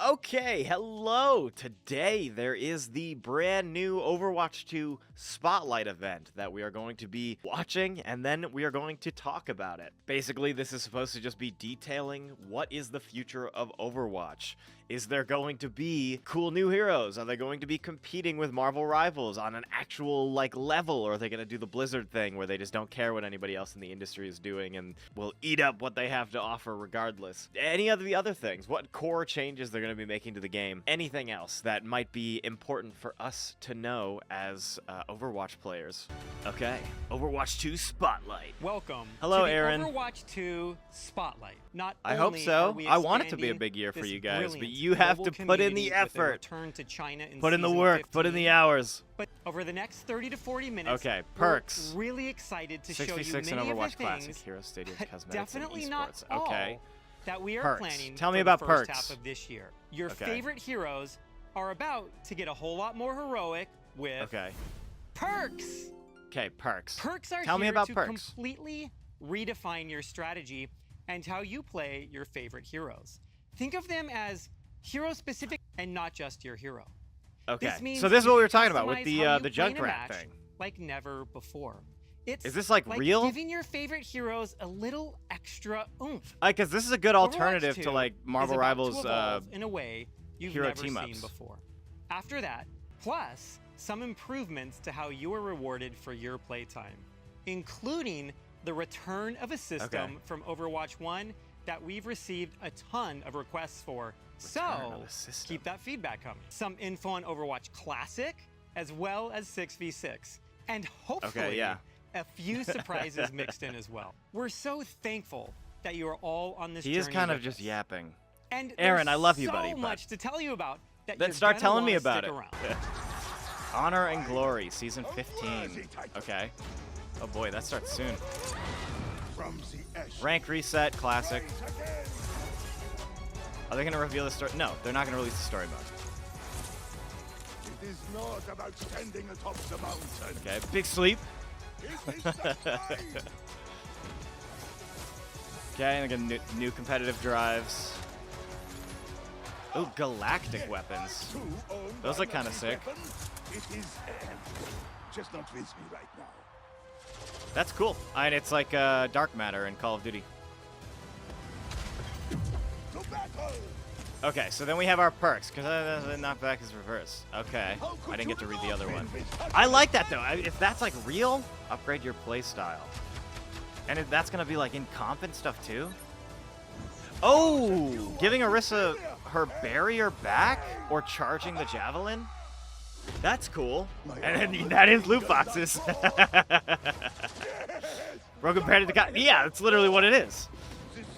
Okay, hello! Today there is the brand new Overwatch 2 Spotlight event that we are going to be watching, and then we are going to talk about it. Basically, this is supposed to just be detailing what is the future of Overwatch. Is there going to be cool new heroes? Are they going to be competing with Marvel rivals on an actual, level? Or are they going to do the Blizzard thing where they just don't care what anybody else in the industry is doing and will eat up what they have to offer regardless? Any of the other things? What core changes they're going to be making to the game? Anything else that might be important for us to know as Overwatch players? Okay, Overwatch 2 Spotlight. Welcome Hello, to the Aaron. Overwatch 2 Spotlight. Not I hope only so. are we I want it to be a expanding big year for this you guys, but brilliant you have global to put in the community with a effort. return to China in Put in the season work, put in 15, the hours. But over the next 30 to 40 minutes, Okay, we're perks. really excited to show you 66 in many of the Overwatch Classic, things, Hero Stadiums, but Cosmetics, definitely and not Esports. all, Okay. that we are Perks. planning Tell me for about the first perks. half of this year. Your Okay. favorite heroes are about to get a whole lot more heroic with Okay. perks. Okay, perks. Perks are Tell me here about to perks. completely redefine your strategy and how you play your favorite heroes. Think of them as hero-specific and not just your hero. Okay, This means so this is you what we were can talking about with customize the how the you play in a Junkrat match thing. like never before. It's Is this like real? giving your favorite heroes a little extra oomph. Because this is a good alternative Overwatch to 2 like Marvel is about Rivals. to evolve in a way you've hero never team-ups. seen before. After that, plus some improvements to how you are rewarded for your playtime, including the return of a system from Overwatch 1 that we've received a ton of requests for. Return of So a system. keep that feedback coming. Some info on Overwatch Classic, as well as 6v6, and hopefully yeah. a few surprises mixed in as well. We're so thankful that you are all on this He journey is kind of with just us. yapping. And Aaron, there's I love you, so buddy, but- much to tell you about that Then you're start gonna telling me wanna about stick it. around. Honor and Glory, Season 15. Okay. Oh boy, that starts soon. Rank reset, classic. Are they going to reveal the story? No, they're not going to release the story mode. It is not about standing atop the mountain. Okay, big sleep. It is the fight. Okay, and again, new competitive drives. Oh, galactic weapons. To own Those look kinda dynamic sick. weapon, it is just not with me right now. That's cool. And it's like dark matter in Call of Duty. To battle. Okay, so then we have our perks, because knockback is reverse. Okay, How could I didn't get to you read the not other win one. with such I like that, though. If that's, like, real, upgrade your playstyle. And if that's going to be, like, in comp and stuff, too? Oh! Giving Orisa her barrier back? Or charging the javelin? That's cool. And then that is loot boxes. Bro, compared to the guy. Yeah, that's literally what it is.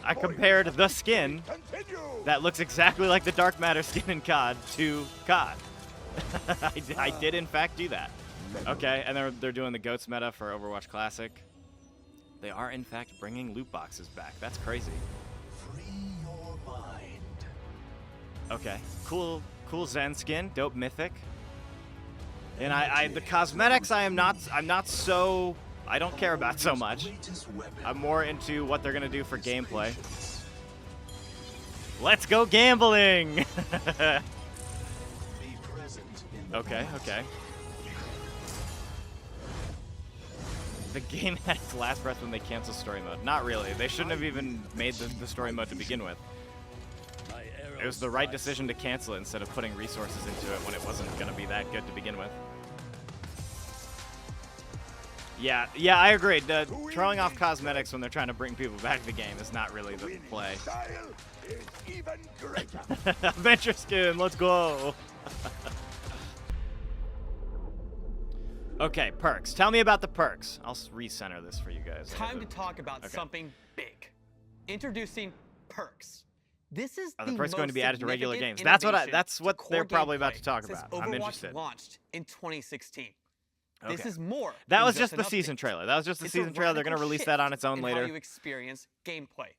I compared the skin Continue. that looks exactly like the dark matter skin in COD to COD. I did in fact do that. Okay, and they're doing the GOATS meta for Overwatch Classic. They are in fact bringing loot boxes back. That's crazy. Free your mind. Okay, cool Zen skin, dope mythic. And I the cosmetics I'm not so I don't care about so much. Greatest weapon. I'm more into what they're gonna do for gameplay. Let's go gambling! Be present in the Okay, moment. okay. The game had its last breath when they canceled story mode. Not really. They shouldn't have even made the story mode to begin with. It was the right decision to cancel it instead of putting resources into it when it wasn't going to be that good to begin with. Yeah, I agree. Throwing off cosmetics when they're trying to bring people back to the game is not really the play. Style is even greater. Adventure skin, let's go! Okay, perks. Tell me about the perks. I'll recenter this for you guys. Time to talk about Okay. something big. Introducing perks. This is Are the the perks going to most be added to regular significant games? That's innovation what to they're core probably about gameplay to talk since about. I'm Overwatch interested. launched in 2016. This Okay. is more. That than was just an the season update. trailer. That was just the It's a season trailer. They're going to radical release that on shift its own in later. How you experience gameplay.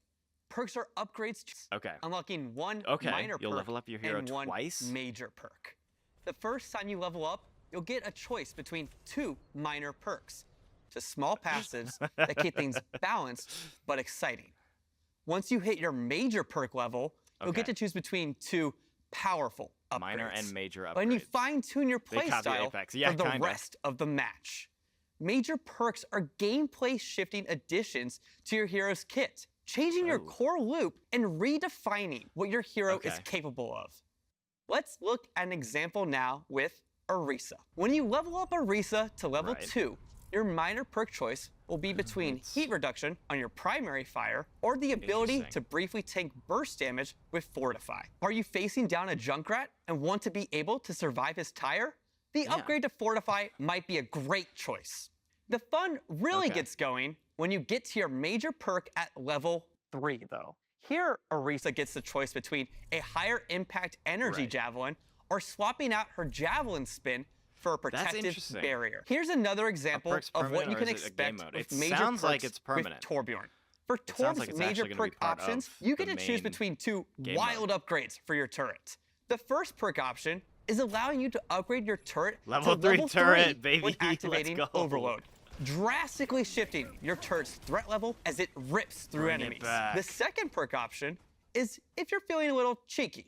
Perks are upgrades, Okay. unlocking one Okay, minor you'll perk level up your hero and one twice? major perk. The first time you level up, you'll get a choice between two minor perks. Just small passives that keep things balanced but exciting. Once you hit your major perk level, you'll get Okay. to choose between two powerful upgrades. Minor and major upgrades. When you fine-tune your They copy playstyle Apex. Yeah, for the kinda. rest of the match. Major perks are gameplay-shifting additions to your hero's kit, changing your core loop and redefining what your hero is capable of. Let's look at an example now with Orisa. When you level up Orisa to level 2, your minor perk choice will be between heat reduction on your primary fire or the ability to briefly tank burst damage with Fortify. Are you facing down a Junkrat and want to be able to survive his tire? The upgrade to Fortify might be a great choice. The fun really gets going when you get to your major perk at level 3, though. Here, Orisa gets the choice between a higher impact energy javelin or swapping out her javelin spin for a protective barrier. Here's another example of what you can expect with major perks with Torbjorn. For Torb's major perk options, you get to choose between 2 wild upgrades for your turret. The first perk option is allowing you to upgrade your turret to level 3 turret, baby. when activating Overload, drastically shifting your turret's threat level as it rips through enemies. The second perk option is if you're feeling a little cheeky,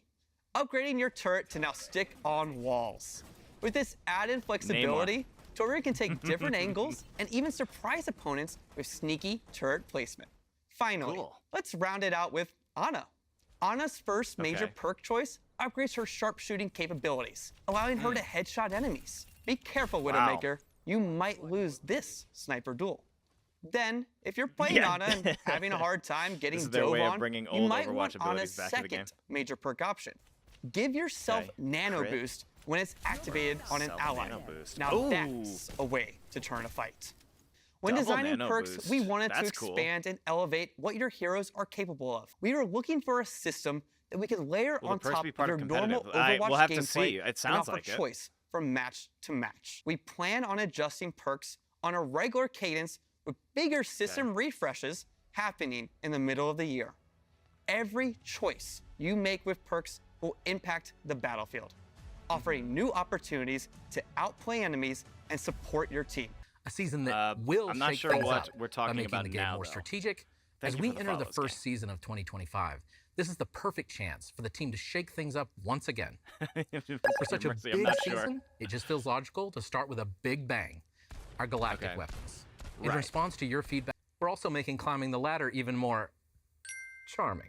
upgrading your turret to now stick on walls. With this added flexibility, Torbjorn can take different angles and even surprise opponents with sneaky turret placement. Finally, let's round it out with Ana. Ana's first major perk choice upgrades her sharpshooting capabilities, allowing her to headshot enemies. Be careful, Widowmaker. You might lose this sniper duel. Then, if you're playing Ana and having a hard time getting dove on, you might want Ana's second major perk option. Give yourself Nano Boost when it's activated on an ally. Now that's a way to turn a fight. When designing perks, we wanted to expand and elevate what your heroes are capable of. We were looking for a system that we could layer on top of your normal Overwatch gameplay and offer choice from match to match. We plan on adjusting perks on a regular cadence with bigger system refreshes happening in the middle of the year. Every choice you make with perks will impact the battlefield, offering new opportunities to outplay enemies and support your team. A season that will I'm not shake sure things what up we're talking by making about the game now, more though. strategic. Thank As you we for the enter the follows, first gang. season of 2025, this is the perfect chance for the team to shake things up once again. For such a big season, it just feels logical to start with a big bang, our galactic weapons. In response to your feedback, we're also making climbing the ladder even more charming.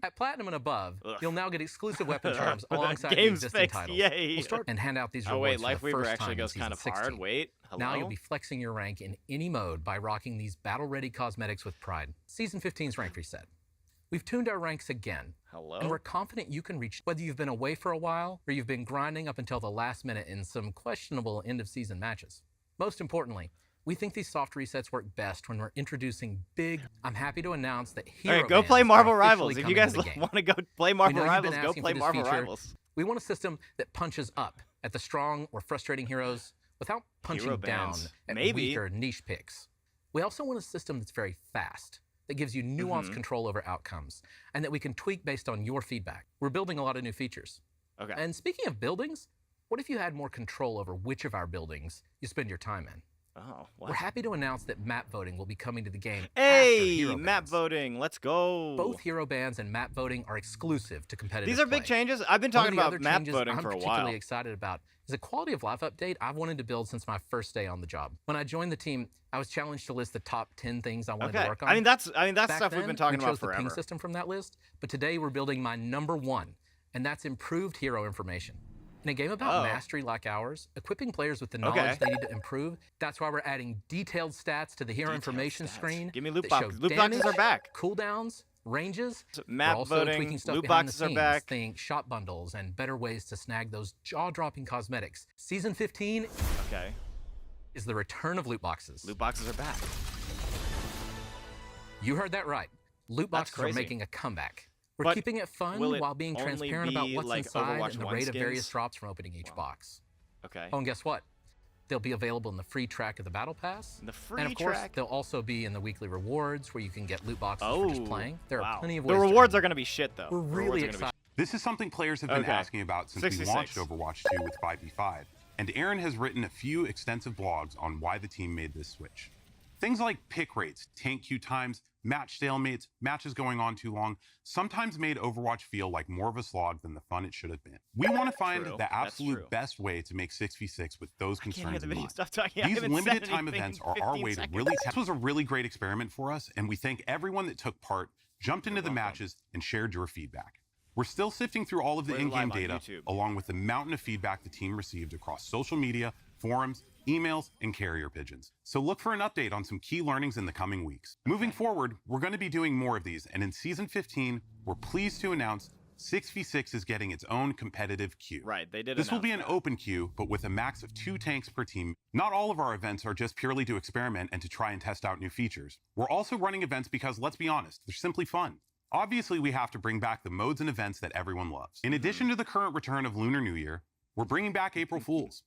At Platinum and above, you'll now get exclusive weapon charms alongside the existing titles. We'll start and hand out these rewards for the first time in Season 16. Now you'll be flexing your rank in any mode by rocking these battle-ready cosmetics with pride. Season 15's rank reset. We've tuned our ranks again, and we're confident you can reach whether you've been away for a while or you've been grinding up until the last minute in some questionable end-of-season matches. Most importantly, we think these soft resets work best when we're introducing big. I'm happy to announce that Hero go play Bands Marvel are Rivals. officially If you coming guys to the game. want to go play Marvel We know you've been Rivals, go asking play for this Marvel feature. Rivals. We want a system that punches up at the strong or frustrating heroes without punching down at weaker niche picks. We also want a system that's very fast, that gives you nuanced control over outcomes, and that we can tweak based on your feedback. We're building a lot of new features. And speaking of buildings, what if you had more control over which of our buildings you spend your time in? We're happy to announce that map voting will be coming to the game after Hero map Bands. voting, let's go. Both Hero Bands and map voting are exclusive to competitive These are big play. changes. I've been One talking of the about other map changes voting I'm for a particularly while. excited about is a quality of life update I've wanted to build since my first day on the job. When I joined the team, I was challenged to list the top 10 things I wanted to work on. I mean that's Back stuff we've then, been talking we about chose the forever. ping system from that list, but today we're building my number one, and that's improved hero information. In a game about mastery like ours, equipping players with the knowledge they need to improve, that's why we're adding detailed stats to the hero information screen. Give me loot that boxes. show Loot boxes damage, are back. Cooldowns, ranges. Map we're also voting, tweaking stuff loot behind boxes the are scenes, back. think shop bundles and better ways to snag those jaw-dropping cosmetics. Season 15 is the return of loot boxes. Loot boxes are back. You heard that right. Loot That's boxes are crazy. making a comeback. We're But keeping it fun will it while being only transparent about be what's like inside Overwatch and the 1 rate of various skins? drops from opening each box. Okay. Oh, and guess what? They'll be available in the free track of the Battle Pass. The free and of course, track? they'll also be in the weekly rewards where you can get loot boxes for just playing. There are plenty of The ways to rewards earn are going to be shit though. We're The really rewards are gonna be excited. This is something players have been asking about since we 66. launched Overwatch 2 with 5v5, and Aaron has written a few extensive blogs on why the team made this switch. Things like pick rates, tank queue times, match stalemates, matches going on too long, sometimes made Overwatch feel like more of a slog than the fun it should have been. We want to find the absolute best way to make 6v6 with those concerns in mind. These limited time events are our way to really test. This was a really great experiment for us, and we thank everyone that took part, jumped into the matches, and shared your feedback. We're still sifting through all of the in-game data, along with the mountain of feedback the team received across social media, forums, emails, and carrier pigeons. So look for an update on some key learnings in the coming weeks. Moving forward, we're going to be doing more of these, and in Season 15, we're pleased to announce 6v6 is getting its own competitive queue. Right, they did. This will be an open queue, but with a max of 2 tanks per team. Not all of our events are just purely to experiment and to try and test out new features. We're also running events because, let's be honest, they're simply fun. Obviously, we have to bring back the modes and events that everyone loves. In addition to the current return of Lunar New Year, we're bringing back April Fools.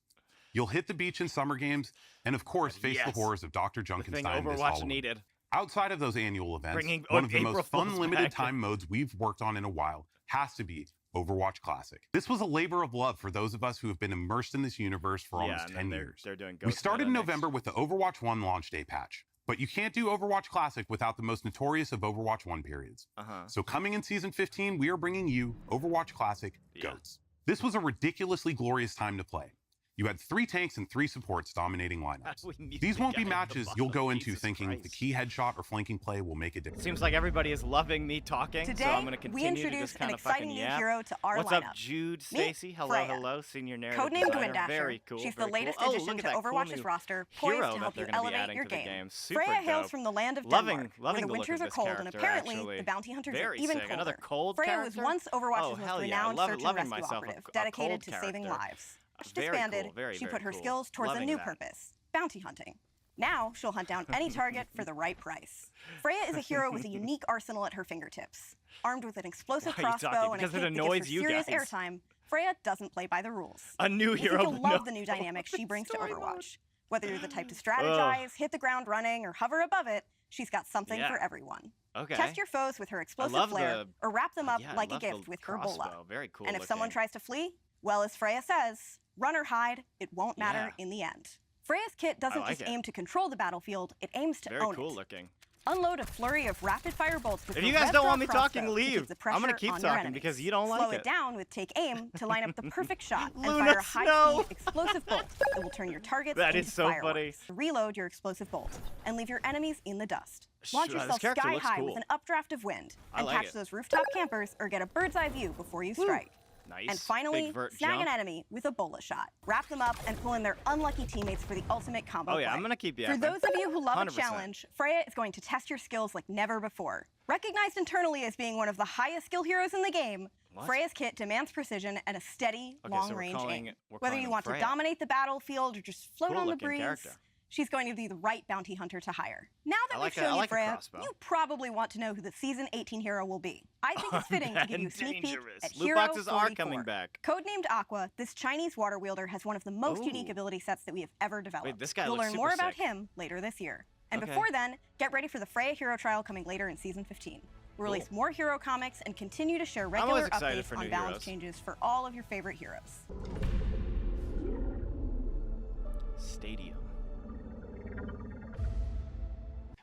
You'll hit the beach in summer games, and of course, face the horrors of Dr. Junkenstein this Halloween. Needed. Outside of those annual events, one of the most fun limited time modes we've worked on in a while has to be Overwatch Classic. This was a labor of love for those of us who have been immersed in this universe for almost 10 years. We started in November with the Overwatch 1 launch day patch, but you can't do Overwatch Classic without the most notorious of Overwatch 1 periods. So coming in Season 15, we are bringing you Overwatch Classic GOATs. This was a ridiculously glorious time to play. You had 3 tanks and 3 supports dominating lineups. These won't be matches you'll go into thinking the key headshot or flanking play will make a difference. Seems like everybody is loving me talking, Today, so I'm going to continue to just kind of fucking new hero to our What's lineup. up, Jude, Stacy? Hello, Freya. hello, senior narrative Codename designer. Gwendasher. Very cool. She's very the latest cool. addition to Cool Overwatch's roster, poised to help you elevate your game. Freya hails from the land of Denmark, where the winters are cold and apparently the bounty hunters are even colder. Freya was once Overwatch's most renowned search and rescue operative, dedicated to saving lives. Disbanded, she put her skills towards a new purpose, bounty hunting. Now she'll hunt down any target for the right price. Freya is a hero with a unique arsenal at her fingertips. Armed with an explosive crossbow and a kit that gives her serious airtime, Freya doesn't play by the rules. A new hero. You'll love the new dynamics she brings to Overwatch. Whether you're the type to strategize, hit the ground running, or hover above it, she's got something for everyone. Test your foes with her explosive flare, or wrap them up like a gift with her bola. Very cool. And if someone tries to flee, well, as Freya says, run or hide, it won't matter in the end. Freya's kit doesn't just aim to control the battlefield, it aims to own it. Very cool looking. Unload a flurry of rapid-fire bolts with If you guys don't want me talking, leave. I'm going to keep talking because you don't like it. Slow it down with take aim to line up the perfect shot and fire a high-speed explosive bolt that will turn your targets into fireworks. Reload your explosive bolt and leave your enemies in the dust. Launch yourself sky high with an updraft of wind and catch those rooftop campers or get a bird's eye view before you strike. Nice. And finally, snag an enemy with a bola shot. Wrap them up and pull in their unlucky teammates for the ultimate combo play. I'm going to keep the For those of you who love 100%. A challenge, Freya is going to test your skills like never before. Recognized internally as being one of the highest skill heroes in the game, Freya's kit demands precision and a steady, long-range aim. Whether you want to dominate the battlefield or just float on the breeze, she's going to be the right bounty hunter to hire. Now that we've shown you Freya, you probably want to know who the Season 18 hero will be. I think it's fitting to give you a sneak peek at Hero 44. Are coming back. Codenamed Aqua, this Chinese water wielder has one of the most unique ability sets that we have ever developed. Wait, this guy You'll looks learn super more about sick. him later this year. And before then, get ready for the Freya hero trial coming later in Season 15. We'll release more hero comics and continue to share regular updates on balance changes for all of your favorite heroes. Stadium.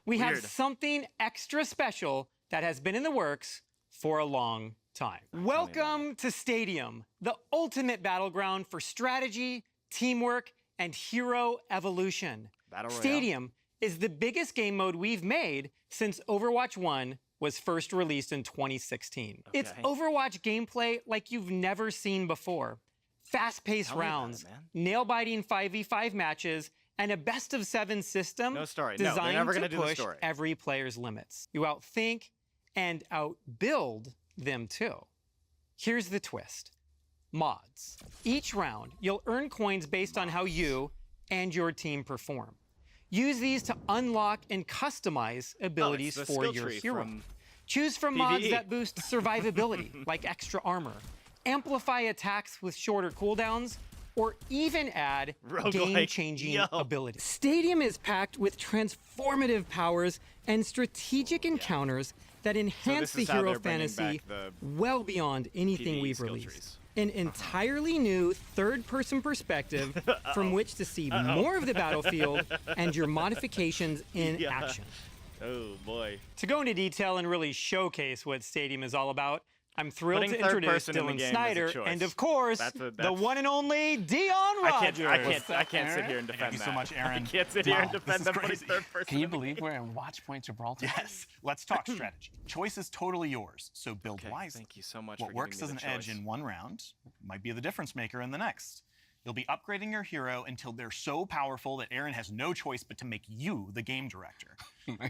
We have something extra special that has been in the works for a long time. Welcome to Stadium, the ultimate battleground for strategy, teamwork, and hero evolution. Stadium is the biggest game mode we've made since Overwatch 1 was first released in 2016. It's Overwatch gameplay like you've never seen before. Fast-paced rounds, nail-biting 5v5 matches, and a best-of-7 system designed to push every player's limits. You outthink and outbuild them too. Here's the twist. Mods. Each round, you'll earn coins based on how you and your team perform. Use these to unlock and customize abilities for your hero. Choose from mods that boost survivability, like extra armor, amplify attacks with shorter cooldowns, or even add game-changing abilities. Stadium is packed with transformative powers and strategic encounters that enhance the hero fantasy well beyond anything we've released. an entirely new third-person perspective from which to see more of the battlefield and your modifications in action. Oh, boy. To go into detail and really showcase what Stadium is all about, I'm thrilled to introduce Dylan Snyder and, of course, the one and only Dion Rogers. I can't sit here and defend that. Thank you so much, Aaron. I can't sit here and defend them putting third person. Can you believe we're in Watch Point Gibraltar? Yes. Let's talk strategy. Choice is totally yours, so build wisely. Thank you so much What for works as an edge in one round might be the difference maker in the next. You'll be upgrading your hero until they're so powerful that Aaron has no choice but to make you the game director.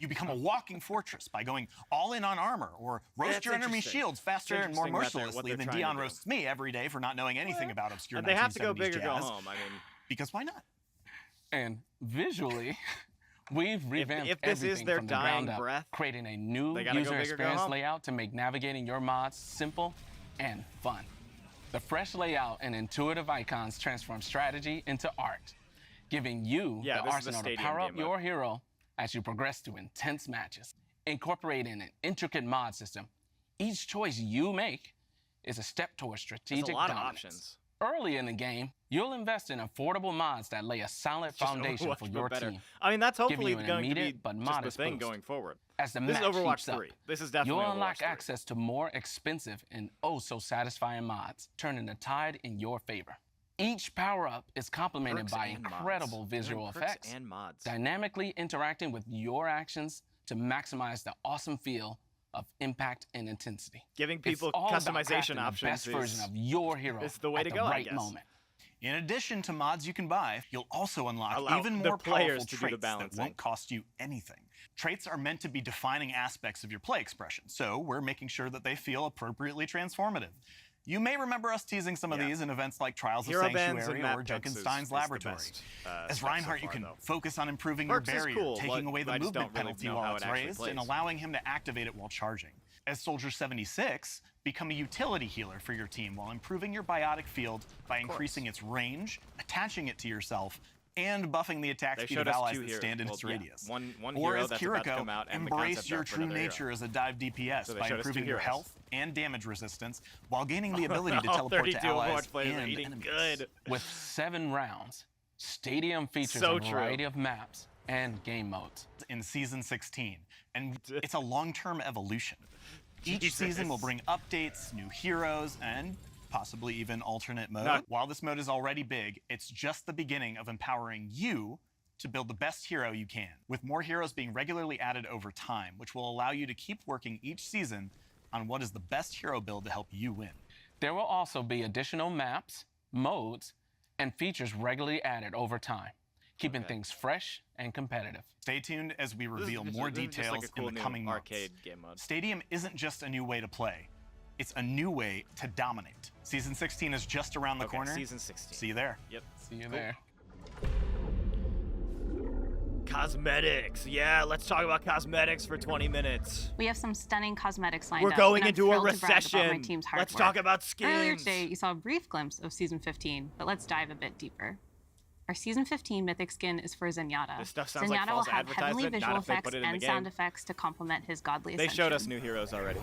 You become a walking fortress by going all in on armor, or roast your enemy shields faster and more mercilessly than Dion roasts me every day for not knowing anything about obscure 1970s They have to go big jazz. or go home. I mean, because why not? And visually, we've revamped if this is their from the dying ground up, breath, creating a new user experience layout to make navigating your mods simple and fun. The fresh layout and intuitive icons transform strategy into art, giving you the arsenal to power up your hero as you progress through intense matches. Incorporating an intricate mod system, each choice you make is a step towards strategic dominance. Of options. Early in the game, you'll invest in affordable mods that lay a solid foundation for your team. I mean, that's hopefully going to be but just the thing going forward. As the this match is Overwatch heats 3. Up, this is definitely you'll unlock Overwatch 3. access to more expensive and oh-so-satisfying mods, turning the tide in your favor. Each power-up is complemented by incredible visual effects, and mods. Dynamically interacting with your actions to maximize the awesome feel of impact and intensity. Giving people customization options the best version of your hero is the way to go, right I guess. moment. In addition to mods you can buy, you'll also unlock even more players powerful to traits do the balancing. that won't cost you anything. Traits are meant to be defining aspects of your play expression, so we're making sure that they feel appropriately transformative. You may remember us teasing some of these in events like Trials of Sanctuary or Junkenstein's Laboratory. As Reinhardt, you can focus on improving your barrier, taking away the movement penalty while it's raised, and allowing him to activate it while charging. As Soldier 76, become a utility healer for your team while improving your biotic field by increasing its range, attaching it to yourself, and buffing the attack speed of allies that stand in its radius. One or hero as that's about to Kiriko, come out and embrace your true nature as a dive DPS by improving your health and damage resistance while gaining the ability to teleport to allies and enemies. Good. With 7 rounds, Stadium features a variety of maps and game modes. In Season 16, and it's a long-term evolution. Each season will bring updates, new heroes, and possibly even alternate mode. While this mode is already big, it's just the beginning of empowering you to build the best hero you can, with more heroes being regularly added over time, which will allow you to keep working each season on what is the best hero build to help you win. There will also be additional maps, modes, and features regularly added over time, keeping things fresh and competitive. Stay tuned as we reveal more details in the coming months. Arcade game mode. Stadium isn't just a new way to play. It's a new way to dominate. Season 16 is just around the corner. Season 16. See you there. Yep. See you there. Cosmetics. Yeah, let's talk about cosmetics for 20 minutes. We have some stunning cosmetics lined up. We're going into a to recession. My team's hard Let's work. talk about skins. Earlier today, you saw a brief glimpse of Season 15, but let's dive a bit deeper. Our Season 15 Mythic skin is for Zenyatta. This stuff sounds Zenyatta like false will have heavenly advertisement, visual not if they effects put it in the and game. sound effects to complement his godly ascension. They showed us new heroes already.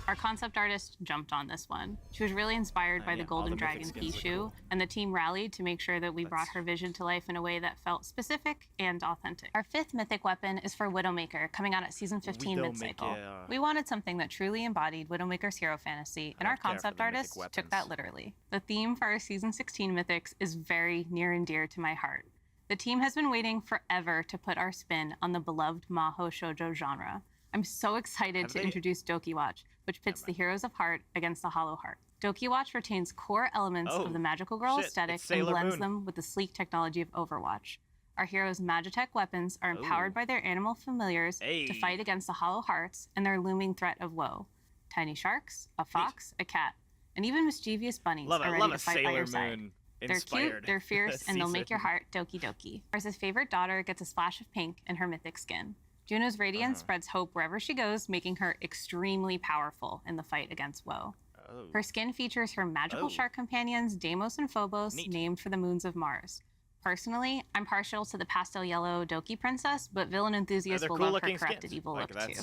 Our concept artist jumped on this one. She was really inspired by the Golden Dragon Pichu, and the team rallied to make sure that we brought her vision to life in a way that felt specific and authentic. Our 5th mythic weapon is for Widowmaker, coming out at Season 15 mid-cycle. We wanted something that truly embodied Widowmaker's hero fantasy, and our concept artist took that literally. The theme for our Season 16 mythics is very near and dear to my heart. The team has been waiting forever to put our spin on the beloved Maho Shoujo genre. I'm so excited to introduce Dokiwatch, which pits the heroes of heart against the hollow heart. Dokiwatch retains core elements of the magical girl aesthetic and blends them with the sleek technology of Overwatch. Our heroes' Magitech weapons are empowered by their animal familiars to fight against the hollow hearts and their looming threat of woe. Tiny sharks, a fox, a cat, and even mischievous bunnies are ready to fight by your side. They're cute, they're fierce, and they'll make your heart doki doki. Ours' favorite daughter gets a splash of pink in her mythic skin. Juno's radiance spreads hope wherever she goes, making her extremely powerful in the fight against woe. Her skin features her magical shark companions, Deimos and Phobos, named for the moons of Mars. Personally, I'm partial to the pastel yellow Doki princess, but villain enthusiasts will love her corrupted evil look too.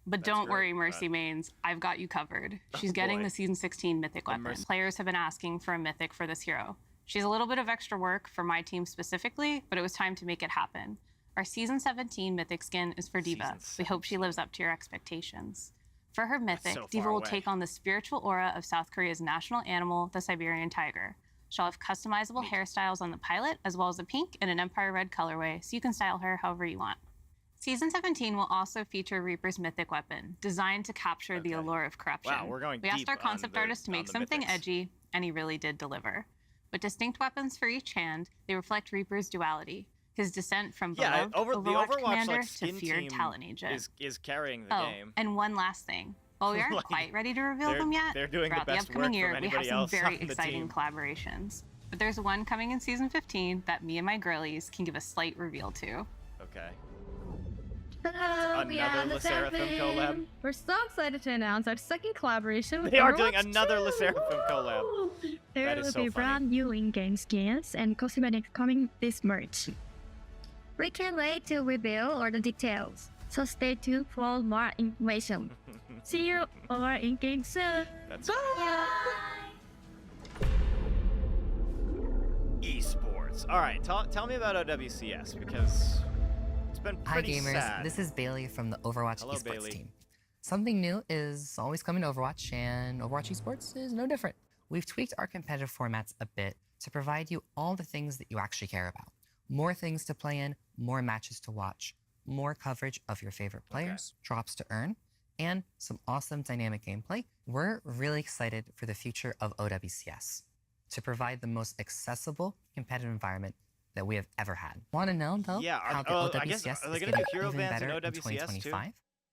But don't worry, Mercy Mains. I've got you covered. She's getting the Season 16 Mythic weapon. Players have been asking for a Mythic for this hero. She's a little bit of extra work for my team specifically, but it was time to make it happen. Our Season 17 Mythic skin is for Diva. We hope she lives up to your expectations. For her Mythic, Diva will take on the spiritual aura of South Korea's national animal, the Siberian tiger. She'll have customizable hairstyles on the pilot, as well as a pink and an Empire Red colorway, so you can style her however you want. Season 17 will also feature Reaper's Mythic weapon, designed to capture the allure of corruption. Wow, we're going We asked our concept artist to make something edgy, and he really did deliver. With distinct weapons for each hand, they reflect Reaper's duality, his descent from beloved Overwatch commander to feared talent agent. Is carrying the game. And one last thing. While we aren't quite ready to reveal them yet, they're doing throughout the best upcoming work year, from we have some anybody very else on the exciting team. collaborations. But there's one coming in Season 15 that me and my girlies can give a slight reveal to. Okay. Hello, we are Another the LeSeraphim collab. We're so excited to announce our second collaboration with They are Overwatch doing another 2. LeSeraphim collab. There That is will so be funny. brand new in-game skins and cosmetics coming this March. We can't wait to reveal all the details, so stay tuned for more information. See you all in-game soon. That's Bye! Esports. All right, tell me about OWCS because it's been Hi pretty gamers, sad. this is Bailey from the Overwatch Hello, Esports Bailey. team. Something new is always coming to Overwatch, and Overwatch Esports is no different. We've tweaked our competitive formats a bit to provide you all the things that you actually care about. More things to play in, more matches to watch, more coverage of your favorite players, drops to earn, and some awesome dynamic gameplay. We're really excited for the future of OWCS to provide the most accessible competitive environment that we have ever had. Want to know, though, how the I guess, OWCS are they is gonna getting do hero even bands in better in OWCS too? 2025?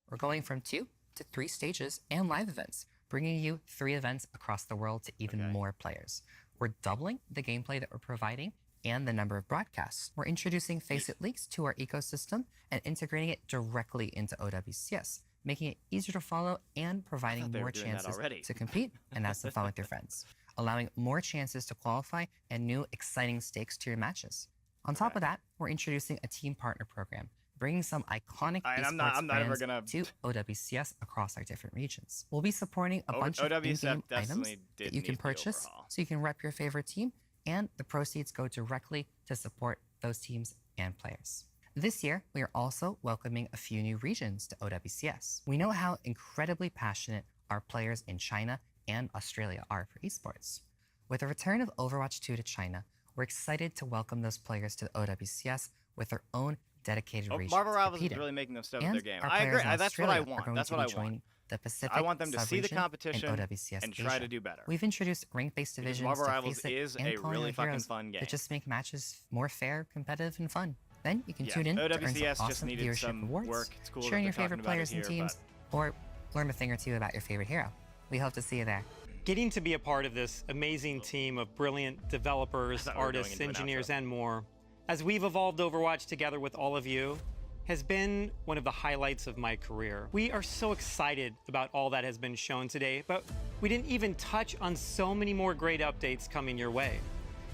We're going from 2 to 3 stages and live events, bringing you 3 events across the world to even more players. We're doubling the gameplay that we're providing and the number of broadcasts. We're introducing Faceit Leaks to our ecosystem and integrating it directly into OWCS, making it easier to follow and providing more chances to compete and have some fun with your friends, allowing more chances to qualify and new exciting stakes to your matches. On top of that, we're introducing a team partner program, bringing some iconic esports brands to OWCS across our different regions. We'll be supporting a bunch of in-game items that you can purchase so you can rep your favorite team, and the proceeds go directly to support those teams and players. This year, we are also welcoming a few new regions to OWCS. We know how incredibly passionate our players in China and Australia are for esports. With the return of Overwatch 2 to China, we're excited to welcome those players to the OWCS with their own dedicated region. Marvel Rivals is really making them step up their game. I agree. That's what I want. That's what I want. The Pacific I want them to see the sub-region competition and OWCS and try Asia. to do better. We've introduced rank-based divisions Marvel to Rivals Faceit is and a Calling really All fucking Heroes fun game. that just make matches more fair, competitive, and fun. Then you can Yeah, tune in to earn OWCS some just awesome needed viewership some rewards, work. It's cool that sharing they're your favorite talking about players it and here, teams, or learn a thing or two about your favorite hero. We hope to see you there. Getting to be a part of this amazing team of brilliant developers, artists, engineers, and more, as we've evolved Overwatch together with all of you, has been one of the highlights of my career. We are so excited about all that has been shown today, but we didn't even touch on so many more great updates coming your way.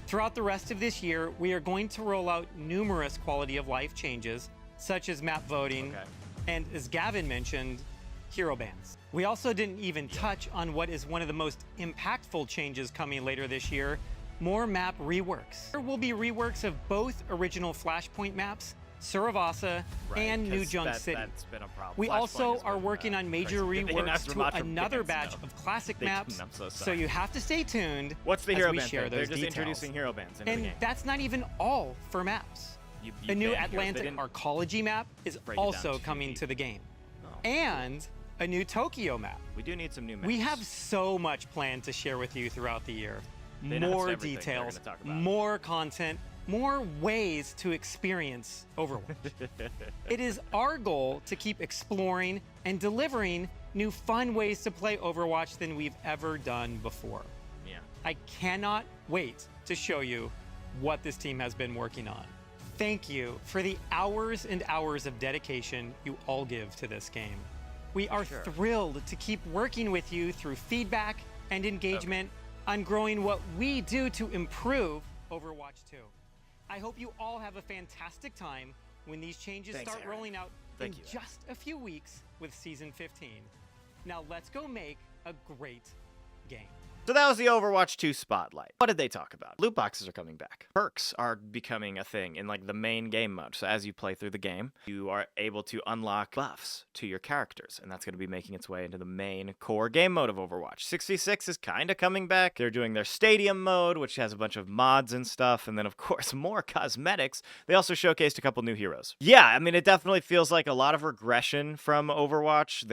Throughout the rest of this year, we are going to roll out numerous quality of life changes, such as map voting, and as Gavin mentioned, hero bans. We also didn't even touch on what is one of the most impactful changes coming later this year, more map reworks. There will be reworks of both original Flashpoint maps, Suravasa, and New Junk City. That's been a problem. We Flashpoint also has are been, working on major crazy. They didn't reworks ask to Ramad from another Pickens, batch though. of classic They maps, didn't, I'm so so sorry. you have to stay tuned What's the as hero we band share thing? those They're just details. introducing hero bands into And the game. that's not even all for maps. You A new banned heroes. They Atlantic didn't Arcology map is break it down also too coming deep. to the game. And a new Tokyo map. We do need some new maps. We have so much planned to share with you throughout the year. They announced More everything they're details, gonna talk about. more content, more ways to experience Overwatch. It is our goal to keep exploring and delivering new fun ways to play Overwatch than we've ever done before. Yeah. I cannot wait to show you what this team has been working on. Thank you for the hours and hours of dedication you all give to this game. We are thrilled to keep working with you through feedback and engagement on growing what we do to improve Overwatch 2. I hope you all have a fantastic time when these changes start rolling out in just a few weeks with Season 15. Now let's go make a great game. So that was the Overwatch 2 spotlight. What did they talk about? Loot boxes are coming back. Perks are becoming a thing in like the main game mode. So as you play through the game, you are able to unlock buffs to your characters, and that's going to be making its way into the main core game mode of Overwatch. 6v6 is kind of coming back. They're doing their stadium mode, which has a bunch of mods and stuff, and then of course more cosmetics. They also showcased a couple new heroes. Yeah, I mean, it definitely feels like a lot of regression from Overwatch.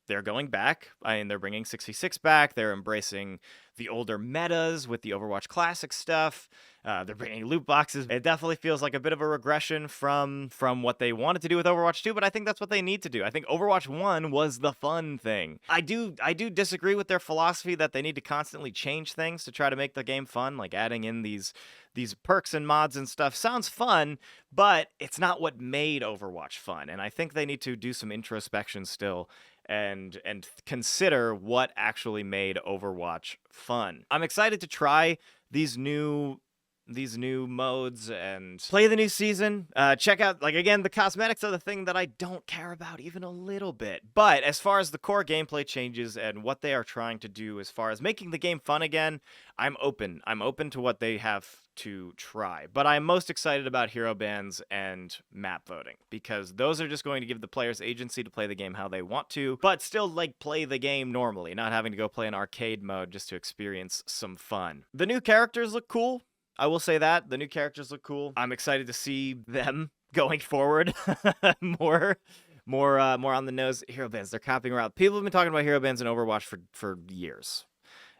They're going back. I mean, they're bringing 6v6 back. They're embracing the older metas with the Overwatch Classic stuff. They're bringing loot boxes. It definitely feels like a bit of a regression from what they wanted to do with Overwatch 2, but I think that's what they need to do. I think Overwatch 1 was the fun thing. I do disagree with their philosophy that they need to constantly change things to try to make the game fun, like adding in these perks and mods and stuff. Sounds fun, but it's not what made Overwatch fun, and I think they need to do some introspection still and consider what actually made Overwatch fun. I'm excited to try these new modes and play the new season. Check out, like, again, the cosmetics are the thing that I don't care about even a little bit. But as far as the core gameplay changes and what they are trying to do as far as making the game fun again, I'm open. I'm open to what they have to try. But I'm most excited about hero bans and map voting, because those are just going to give the players agency to play the game how they want to, but still, like, play the game normally, not having to go play an arcade mode just to experience some fun. The new characters look cool. I will say that. The new characters look cool. I'm excited to see them going forward. more on the nose. Hero bans, they're copying around. People have been talking about hero bans in Overwatch for years.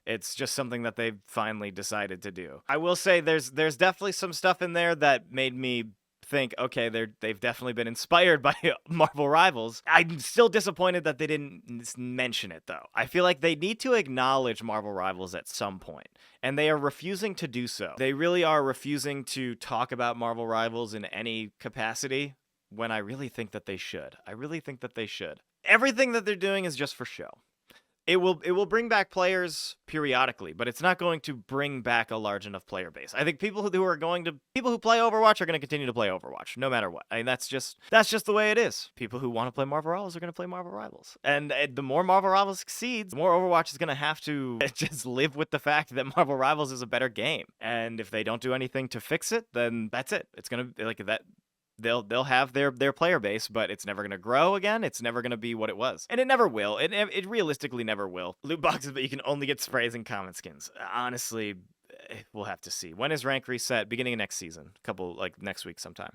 It's just something that they've finally decided to do. I will say there's definitely some stuff in there that made me think, okay, they've definitely been inspired by Marvel Rivals. I'm still disappointed that they didn't mention it, though. I feel like they need to acknowledge Marvel Rivals at some point, and they are refusing to do so. They really are refusing to talk about Marvel Rivals in any capacity, when I really think that they should. I really think that they should. Everything that they're doing is just for show. It will bring back players periodically, but it's not going to bring back a large enough player base. I think people who play Overwatch are going to continue to play Overwatch no matter what. I mean, that's just the way it is. People who want to play Marvel Rivals are going to play Marvel Rivals. And the more Marvel Rivals succeeds, the more Overwatch is going to have to just live with the fact that Marvel Rivals is a better game. And if they don't do anything to fix it, then that's it. It's going to be like that. They'll have their player base, but it's never going to grow again. It's never going to be what it was. And it never will. It realistically never will. Loot boxes, but you can only get sprays and common skins. Honestly, we'll have to see. When is rank reset? Beginning of next season. Next week sometime.